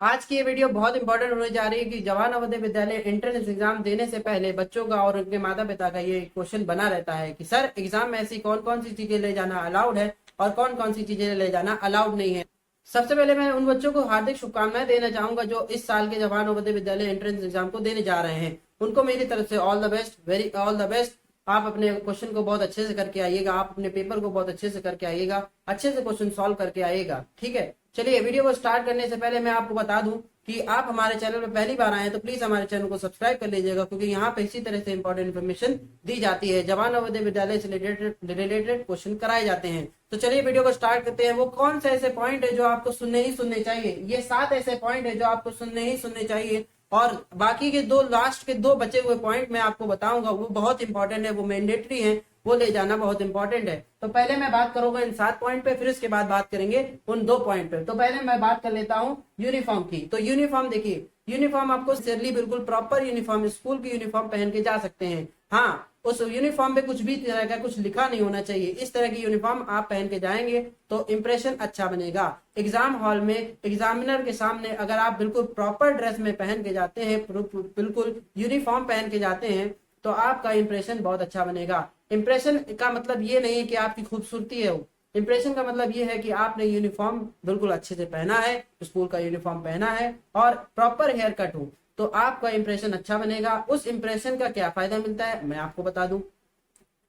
आज की ये वीडियो बहुत इंपॉर्टेंट होने जा रही है कि जवाहर नवोदय विद्यालय एंट्रेंस एग्जाम देने से पहले बच्चों का और उनके माता पिता का ये क्वेश्चन बना रहता है कि सर एग्जाम में ऐसी कौन कौन सी चीजें ले जाना अलाउड है और कौन कौन सी चीजें ले जाना अलाउड नहीं है। सबसे पहले मैं उन बच्चों को हार्दिक शुभकामनाएं देना चाहूंगा जो इस साल के जवाहर नवोदय विद्यालय एंट्रेंस एग्जाम को देने जा रहे हैं। उनको मेरी तरफ से all the best, very all the best. आप अपने क्वेश्चन को बहुत अच्छे से करके आइएगा, आप अपने पेपर को बहुत अच्छे से करके आइएगा, अच्छे से क्वेश्चन सॉल्व करके आइएगा। ठीक है, चलिए वीडियो को स्टार्ट करने से पहले मैं आपको बता दूं कि आप हमारे चैनल पर पहली बार आए हैं तो प्लीज हमारे चैनल को सब्सक्राइब कर लीजिएगा, क्योंकि यहाँ पे इसी तरह से इंपॉर्टेंट इन्फॉर्मेशन दी जाती है, जवाहर नवोदय विद्यालय से रिलेटेड क्वेश्चन कराए जाते हैं। तो चलिए वीडियो को स्टार्ट करते हैं। वो कौन से ऐसे पॉइंट है जो आपको सुनने ही सुनने चाहिए? ये 7 ऐसे पॉइंट है जो आपको सुनने ही सुनने चाहिए, और बाकी के दो लास्ट के 2 बचे हुए पॉइंट मैं आपको बताऊंगा, वो बहुत इंपॉर्टेंट है, वो मैंडेटरी है, वो ले जाना बहुत इंपॉर्टेंट है। तो पहले मैं बात करूंगा इन 7 पॉइंट पे, फिर इसके बाद बात करेंगे उन 2 पॉइंट पे। तो पहले मैं बात कर लेता हूँ यूनिफॉर्म की। तो यूनिफॉर्म देखिए, यूनिफॉर्म आपको सिर्ली बिल्कुल प्रॉपर यूनिफॉर्म, स्कूल की यूनिफॉर्म पहन के जा सकते हैं। हाँ, उस यूनिफॉर्म पे कुछ भी तरह का कुछ लिखा नहीं होना चाहिए। इस तरह की यूनिफॉर्म आप पहन के जाएंगे तो इंप्रेशन अच्छा बनेगा। एग्जाम हॉल में एग्जामिनर के सामने अगर आप बिल्कुल प्रॉपर ड्रेस में पहन के जाते हैं, बिल्कुल यूनिफॉर्म पहन के जाते हैं, तो आपका इंप्रेशन बहुत अच्छा बनेगा। इंप्रेशन का मतलब ये नहीं है कि आपकी खूबसूरती है, वो इंप्रेशन का मतलब ये है कि आपने यूनिफॉर्म बिल्कुल अच्छे से पहना है, स्कूल का यूनिफॉर्म पहना है और प्रॉपर हेयर कट हो, तो आपका इंप्रेशन अच्छा बनेगा। उस इंप्रेशन का क्या फायदा मिलता है मैं आपको बता दूं।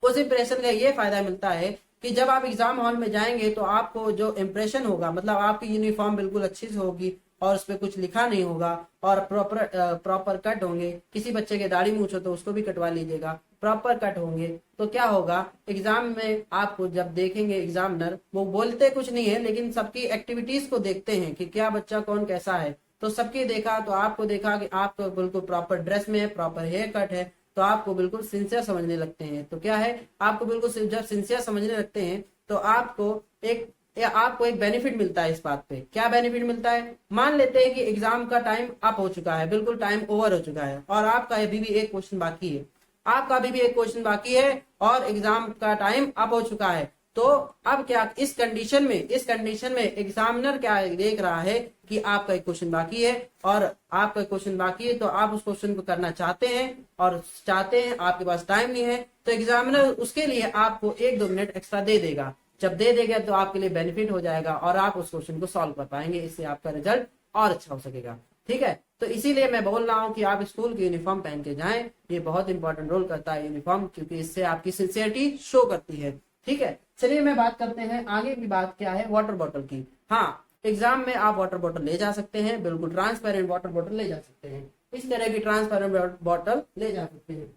उस इंप्रेशन का ये फायदा मिलता है कि जब आप एग्जाम हॉल में जाएंगे तो आपको जो इंप्रेशन होगा, मतलब आपकी यूनिफॉर्म बिल्कुल अच्छी से होगी और उस पर कुछ लिखा नहीं होगा और प्रॉपर कट होंगे। किसी बच्चे के दाढ़ी मूंछ हो तो उसको भी कटवा लीजिएगा, प्रॉपर कट होंगे। तो क्या होगा, एग्जाम में आपको जब देखेंगे एग्जामिनर, वो बोलते कुछ नहीं है लेकिन सबकी एक्टिविटीज को देखते हैं कि क्या बच्चा कौन कैसा है। तो सबकी देखा तो आपको देखा कि आप तो बिल्कुल प्रॉपर ड्रेस में है, प्रॉपर हेयर कट है, तो आपको बिल्कुल सिंसियर समझने लगते हैं। तो क्या है, आपको बिल्कुल जब सिंसियर समझने लगते हैं तो आपको एक बेनिफिट मिलता है। इस बात पे क्या बेनिफिट मिलता है, मान लेते हैं कि एग्जाम का टाइम अप हो चुका है, बिल्कुल टाइम ओवर हो चुका है और आपका अभी भी एक क्वेश्चन बाकी है, आपका अभी भी एक क्वेश्चन बाकी है और एग्जाम का टाइम अप हो चुका है। तो अब क्या, इस कंडीशन में एग्जामिनर क्या देख रहा है कि आपका एक क्वेश्चन बाकी है और आपका क्वेश्चन बाकी है, तो आप उस क्वेश्चन को करना चाहते हैं और चाहते हैं, आपके पास टाइम नहीं है, तो एग्जामिनर उसके लिए आपको 1-2 मिनट एक्स्ट्रा दे देगा। जब दे देगा तो आपके लिए बेनिफिट हो जाएगा और आप उस क्वेश्चन को सॉल्व कर पाएंगे, इससे आपका रिजल्ट और अच्छा हो सकेगा। ठीक है, तो इसीलिए मैं बोल रहा हूँ कि आप स्कूल की यूनिफॉर्म पहन के जाएं, ये बहुत इंपॉर्टेंट रोल करता है यूनिफॉर्म, क्योंकि इससे आपकी सिंसियरिटी शो करती है। ठीक है, चलिए मैं बात करते हैं आगे की बात क्या है, वाटर बॉटल की। हाँ, एग्जाम में आप वाटर बॉटल ले जा सकते हैं, बिल्कुल ट्रांसपेरेंट वाटर बॉटल ले जा सकते हैं, इस तरह की ट्रांसपेरेंट बॉटल ले जा सकते हैं।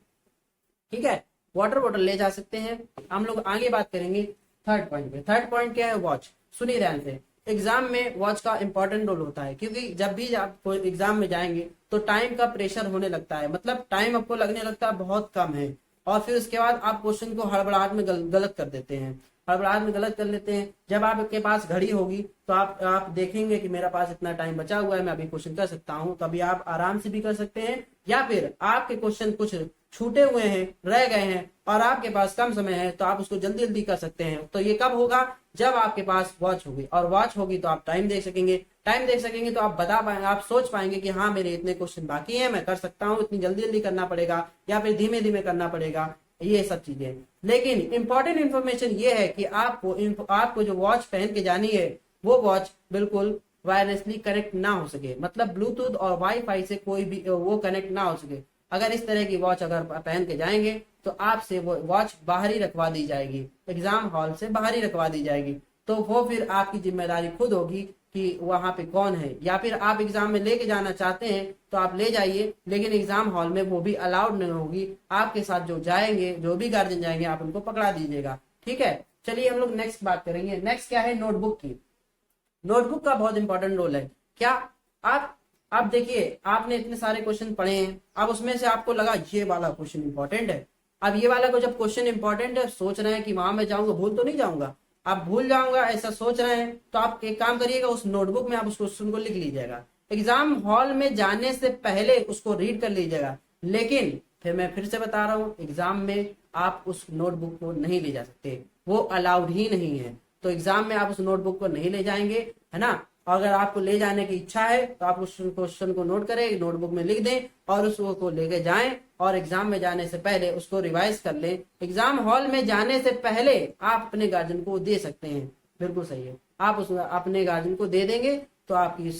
ठीक है, वाटर बॉटल ले जा सकते हैं। हम लोग आगे बात करेंगे थर्ड पॉइंट पे। थर्ड पॉइंट क्या है, वॉच। सुनिए ध्यान से, एग्जाम में वॉच का इंपॉर्टेंट रोल होता है, क्योंकि जब भी आप कोई एग्जाम में जाएंगे तो टाइम का प्रेशर होने लगता है, मतलब टाइम आपको लगने लगता है बहुत कम है, और फिर उसके बाद आप क्वेश्चन को हड़बड़ाहट में गलत कर देते हैं, हड़बड़ाहट में गलत कर लेते हैं। जब आपके पास घड़ी होगी तो आप देखेंगे कि मेरा पास इतना टाइम बचा हुआ है, मैं अभी क्वेश्चन कर सकता हूँ, तभी आप आराम से भी कर सकते हैं। या फिर आपके क्वेश्चन कुछ छूटे हुए हैं, रह गए हैं और आपके पास कम समय है, तो आप उसको जल्दी जल्दी कर सकते हैं। तो ये कब होगा, जब आपके पास वॉच होगी, और वॉच होगी तो आप टाइम देख सकेंगे। टाइम देख सकेंगे तो आप बता पाएंगे, आप सोच पाएंगे कि हाँ मेरे इतने क्वेश्चन बाकी हैं, मैं कर सकता हूँ, इतनी जल्दी जल्दी करना पड़ेगा या फिर धीमे धीमे करना पड़ेगा, ये सब चीजें। लेकिन इंपॉर्टेंट इन्फॉर्मेशन ये है कि आपको जो वॉच पहन के जानी है, वो वॉच बिल्कुल वायरलेसली कनेक्ट ना हो सके, मतलब ब्लूटूथ और वाईफाई से कोई भी वो कनेक्ट ना हो सके। अगर इस तरह की वॉच अगर पहन के जाएंगे तो आपसे वो वॉच बाहर ही रखवा दी जाएगी, एग्जाम हॉल से बाहर ही रखवा दी जाएगी। तो वो फिर आपकी जिम्मेदारी खुद होगी कि वहां पे कौन है, या फिर आप एग्जाम में लेके जाना चाहते हैं तो आप ले जाइए, लेकिन एग्जाम हॉल में वो भी अलाउड नहीं होगी। आपके साथ जो जाएंगे, जो भी गार्जियन जाएंगे, आप उनको पकड़ा दीजिएगा। ठीक है, चलिए हम लोग नेक्स्ट बात करेंगे। नेक्स्ट क्या है, नोटबुक की। नोटबुक का बहुत इंपॉर्टेंट रोल है। क्या आप देखिए, आपने इतने सारे क्वेश्चन पढ़े हैं, अब उसमें से आपको लगा ये वाला क्वेश्चन इंपॉर्टेंट है। अब ये वाला को जब क्वेश्चन इंपॉर्टेंट है, सोच रहे हैं कि वहां मैं जाऊंगा भूल तो नहीं जाऊंगा, आप भूल जाऊंगा ऐसा सोच रहे हैं, तो आप एक काम करिएगा, उस नोटबुक में आप उस क्वेश्चन को लिख लीजिएगा। एग्जाम हॉल में जाने से पहले उसको रीड कर लीजिएगा, लेकिन फिर से बता रहा हूँ, एग्जाम में आप उस नोटबुक को नहीं ले जा सकते, वो अलाउड ही नहीं है। तो एग्जाम में आप उस नोटबुक को नहीं ले जाएंगे, है ना। अगर आपको ले जाने की इच्छा है तो आप उस क्वेश्चन को नोट करें, नोटबुक में लिख दें और उसको लेके जाएं और एग्जाम में जाने से पहले उसको रिवाइज कर लें। एग्जाम हॉल में जाने से पहले आप अपने गार्जियन को दे सकते हैं, बिल्कुल सही है, आप उस अपने गार्जियन को दे देंगे तो आपकी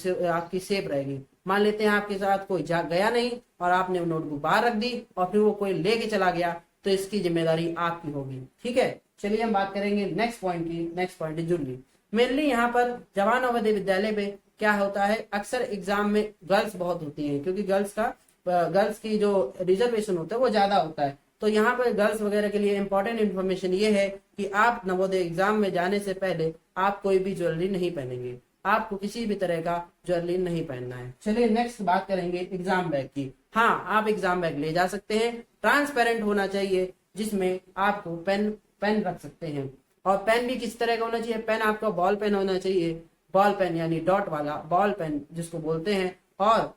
सेफ रहेगी। मान लेते हैं आपके साथ कोई गया नहीं और आपने नोटबुक बाहर रख दी और फिर वो कोई लेके चला गया, तो इसकी जिम्मेदारी आपकी होगी। ठीक है, चलिए हम बात करेंगे नेक्स्ट पॉइंट की। नेक्स्ट पॉइंट है ज्वेलरी। मेनली यहाँ पर जवाहर नवोदय विद्यालय में क्या होता है, अक्सर एग्जाम में गर्ल्स बहुत होती हैं, क्योंकि गर्ल्स की जो रिजर्वेशन होता है वो ज्यादा होता है। तो यहाँ पर गर्ल्स वगैरह के लिए इंपॉर्टेंट इन्फॉर्मेशन ये है कि आप नवोदय एग्जाम में जाने से पहले आप कोई भी ज्वेलरी नहीं पहनेंगे, आपको किसी भी तरह का ज्वेलरी नहीं पहनना है। चलिए नेक्स्ट बात करेंगे एग्जाम बैग की। हाँ, आप एग्जाम बैग ले जा सकते हैं, ट्रांसपेरेंट होना चाहिए, जिसमें आपको पेन रख सकते हैं। और पेन भी किस तरह का होना चाहिए, पेन आपका बॉल पेन होना चाहिए, बॉल पेन यानी डॉट वाला बॉल पेन जिसको बोलते हैं। और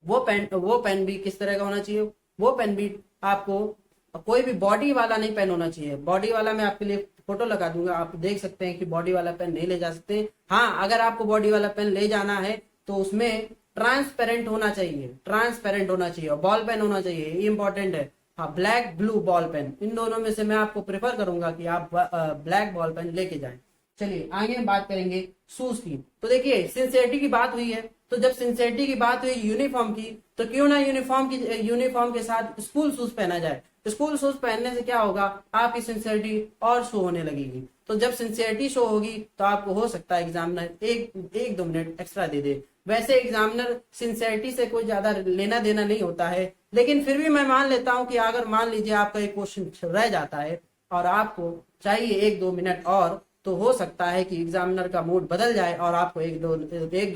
वो पेन भी किस तरह का होना चाहिए, वो पेन भी आपको कोई भी बॉडी वाला नहीं पेन होना चाहिए। बॉडी वाला मैं आपके लिए फोटो लगा दूंगा, आप देख सकते हैं कि बॉडी वाला पेन नहीं ले जा सकते। हाँ, अगर आपको बॉडी वाला पेन ले जाना है तो उसमें ट्रांसपेरेंट होना चाहिए, ट्रांसपेरेंट होना चाहिए और बॉल पेन होना चाहिए, ये इंपॉर्टेंट है। हाँ, ब्लैक ब्लू बॉल पेन, इन दोनों में से मैं आपको प्रेफर करूंगा कि आप ब्लैक बॉल पेन लेके जाएं। चलिए आगे हम बात करेंगे शूज की। तो देखिए, सिंसियरिटी की बात हुई है, तो जब सिंसियरिटी की बात हुई यूनिफॉर्म की, तो क्यों ना यूनिफॉर्म के साथ स्कूल शूज पहना जाए। स्कूल शूज पहनने से क्या होगा, आपकी सिंसियरिटी और शो होने लगेगी। तो जब सिंसियरिटी शो होगी तो आपको हो सकता है एग्जामिनर एक दो मिनट एक्स्ट्रा दे दे। वैसे एग्जामिनर सिंसियरिटी से कोई ज्यादा लेना देना नहीं होता है, लेकिन फिर भी मैं मान लेता हूं कि अगर मान लीजिए आपका एक क्वेश्चन रह जाता है और आपको चाहिए एक दो मिनट और, तो हो सकता है कि एग्जामिनर का मूड बदल जाए और आपको एक दो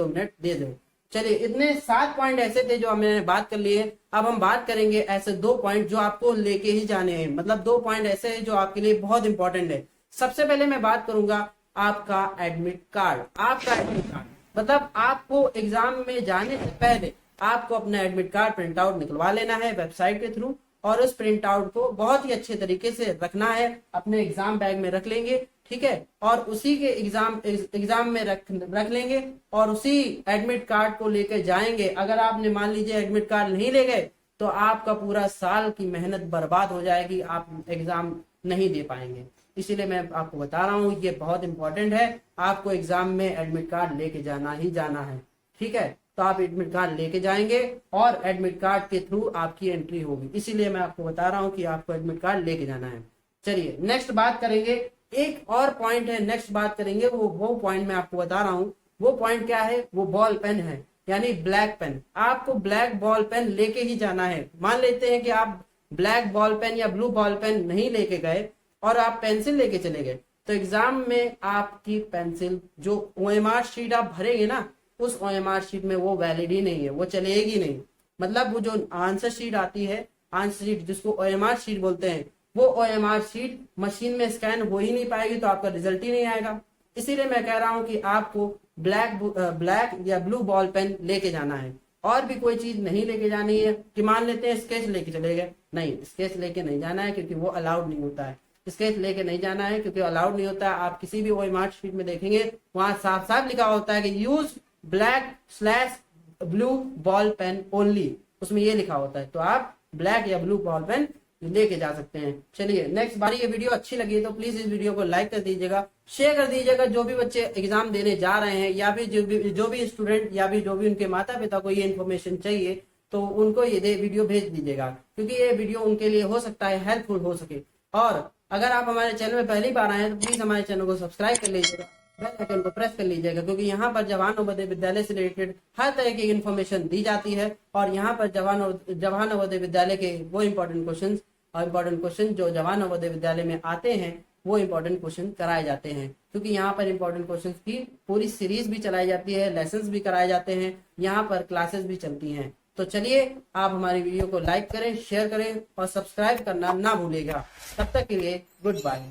मिनट दे दे। चलिए, इतने 7 पॉइंट ऐसे थे जो हमने बात कर लिए। अब हम बात करेंगे ऐसे 2 पॉइंट जो आपको लेके ही जाने हैं, मतलब 2 पॉइंट ऐसे हैं जो आपके लिए बहुत इंपॉर्टेंट है। सबसे पहले मैं बात करूंगा आपका एडमिट कार्ड। आपका एडमिट कार्ड मतलब आपको एग्जाम में जाने से पहले आपको अपना एडमिट कार्ड प्रिंट आउट निकलवा लेना है वेबसाइट के थ्रू, और उस प्रिंट आउट को बहुत ही अच्छे तरीके से रखना है, अपने एग्जाम बैग में रख लेंगे, ठीक है, और उसी के एग्जाम में रख लेंगे और उसी एडमिट कार्ड को लेकर जाएंगे। अगर आपने मान लीजिए एडमिट कार्ड नहीं ले गए तो आपका पूरा साल की मेहनत बर्बाद हो जाएगी, आप एग्जाम नहीं दे पाएंगे। इसीलिए मैं आपको बता रहा हूँ, ये बहुत इंपॉर्टेंट है, आपको एग्जाम में एडमिट कार्ड लेके जाना ही जाना है। ठीक है, तो आप एडमिट कार्ड लेके जाएंगे और एडमिट कार्ड के थ्रू आपकी एंट्री होगी, इसीलिए मैं आपको बता रहा हूँ कि आपको एडमिट कार्ड लेके जाना है। चलिए नेक्स्ट बात करेंगे, एक और पॉइंट है, नेक्स्ट बात करेंगे, वो पॉइंट मैं आपको बता रहा हूँ। वो पॉइंट क्या है, वो बॉल पेन है, यानी ब्लैक पेन। आपको ब्लैक बॉल पेन लेके ही जाना है। मान लेते हैं कि आप ब्लैक बॉल पेन या ब्लू बॉल पेन नहीं लेके गए और आप पेंसिल लेके चले गए, तो एग्जाम में आपकी पेंसिल जो OMR शीट आप भरेंगे ना, उस OMR शीट में वो वैलिड ही नहीं है, वो चलेगी नहीं। मतलब वो जो आंसर शीट आती है, आंसर शीट जिसको OMR शीट बोलते हैं, वो OMR शीट मशीन में स्कैन हो ही नहीं पाएगी, तो आपका रिजल्ट ही नहीं आएगा। इसीलिए मैं कह रहा हूं कि आपको ब्लैक या ब्लू बॉल पेन लेके जाना है, और भी कोई चीज नहीं लेके जानी है। कि मान लेते हैं स्केच लेके चले गए, नहीं, स्केच लेके नहीं जाना है क्योंकि वो अलाउड नहीं होता है। स्केच लेके नहीं जाना है क्योंकि अलाउड नहीं होता है। आप किसी भी OMR शीट में देखेंगे वहां साफ साफ लिखा होता है कि यूज ब्लैक/ब्लू बॉल पेन ओनली, उसमें ये लिखा होता है। तो आप ब्लैक या ब्लू बॉल पेन लेके जा सकते हैं। चलिए नेक्स्ट बारी, ये वीडियो अच्छी लगी तो प्लीज इस वीडियो को लाइक कर दीजिएगा, शेयर कर दीजिएगा। जो भी बच्चे एग्जाम देने जा रहे हैं या फिर जो भी स्टूडेंट या भी जो भी उनके माता पिता को ये इन्फॉर्मेशन चाहिए, तो उनको ये वीडियो भेज दीजिएगा, क्योंकि ये वीडियो उनके लिए हो सकता है हेल्पफुल हो सके। और अगर आप हमारे चैनल में पहली बार आए हैं तो प्लीज हमारे चैनल को सब्सक्राइब कर लीजिएगा, बेल आइकन को प्रेस कर लीजिएगा, क्योंकि यहाँ पर जवाहर नवोदय विद्यालय से रिलेटेड हर तरह की इन्फॉर्मेशन दी जाती है। और यहाँ पर जवाहर नवोदय विद्यालय के वो इंपॉर्टेंट क्वेश्चन जो जवाहर नवोदय विद्यालय में आते हैं, वो इंपॉर्टेंट क्वेश्चन कराए जाते हैं। क्योंकि यहाँ पर इंपॉर्टेंट क्वेश्चंस की पूरी सीरीज भी चलाई जाती है, लेसन्स भी कराए जाते हैं, यहाँ पर क्लासेस भी चलती हैं। तो चलिए आप हमारी वीडियो को लाइक करें, शेयर करें और सब्सक्राइब करना ना भूलिएगा। तब तक के लिए गुड बाय।